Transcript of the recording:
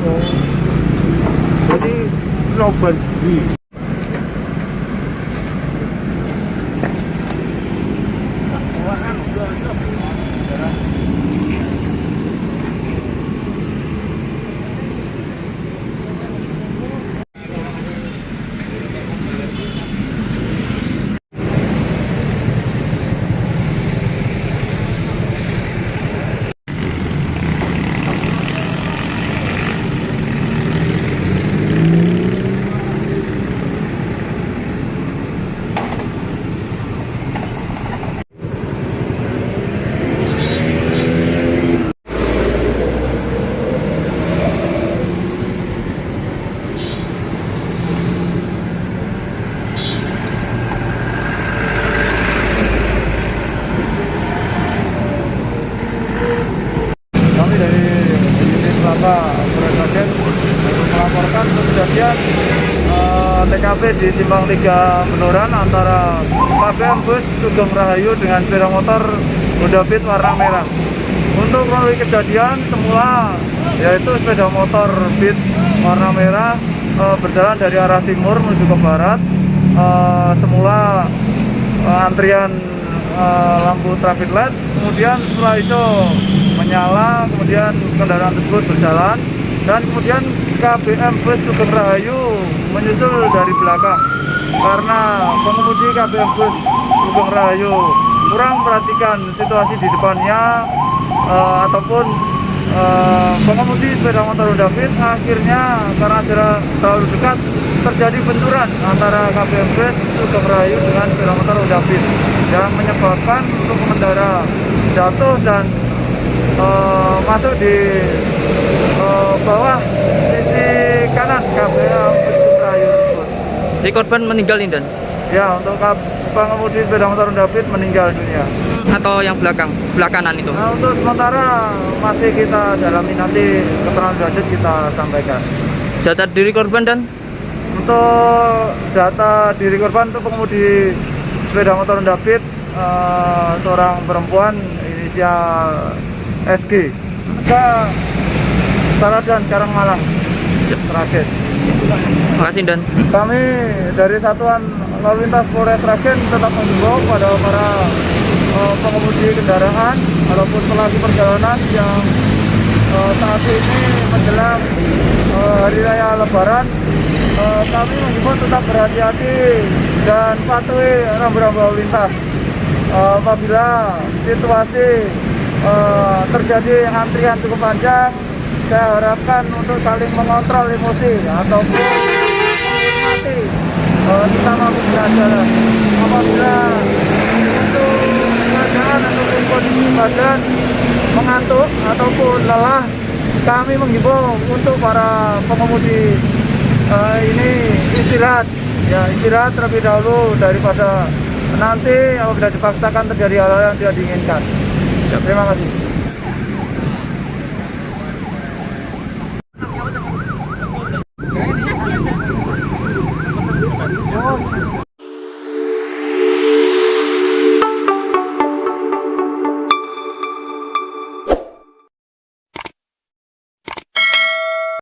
Oh, jadi Robert B. Kami dari unit Laka Polres Sragen melaporkan kejadian TKP di Simpang 3 Benoran antara KBM bus Sugeng Rahayu dengan sepeda motor Honda Beat warna merah. Untuk kronologi kejadian semula yaitu sepeda motor Beat warna merah berjalan dari arah timur menuju ke barat. Semula antrian lampu traffic light, kemudian setelah itu menyala, kemudian kendaraan tersebut berjalan dan kemudian KBM bus Sugeng Rahayu menyusul dari belakang karena pengemudi KBM bus Sugeng Rahayu kurang perhatikan situasi di depannya ataupun pengemudi sepeda motor Honda Beat. Akhirnya karena jarak terlalu dekat terjadi benturan antara KBM bus Sugeng Rahayu dengan sepeda motor Honda Beat yang menyebabkan untuk pengendara jatuh dan masuk di bawah sisi kanan KBM bus Sugeng Rahayu tersebut. Jadi korban meninggal ini, Dan? Ya, untuk pengemudi sepeda motor Honda Beat meninggal dunia. Atau yang belakangan itu? Nah, untuk sementara masih kita dalami, nanti keterangan lanjut kita sampaikan. Data diri korban, Dan? Untuk data diri korban untuk pengemudi sepeda motor Honda Beat seorang perempuan inisial SG. Ke Saladan Karangmalang, Sragen. Makasih, Dan. Kami dari Satuan Lalu Lintas Polres Sragen tetap menghimbau pada para pengemudi kendaraan ataupun pelaku perjalanan yang saat ini menjelang Hari Raya Lebaran, kami menghimbau tetap berhati-hati dan patuhi rambu-rambu lalu lintas. Apabila situasi terjadi antrian cukup panjang, saya harapkan untuk saling mengontrol emosi ataupun menghormati sesama pengguna jalan. Apabila untuk keadaan ataupun kondisi badan mengantuk ataupun lelah, kami menghimbau untuk para pengemudi ini istirahat, ya istirahat terlebih dahulu daripada nanti apabila dipaksakan terjadi hal-hal yang tidak diinginkan. Terima kasih.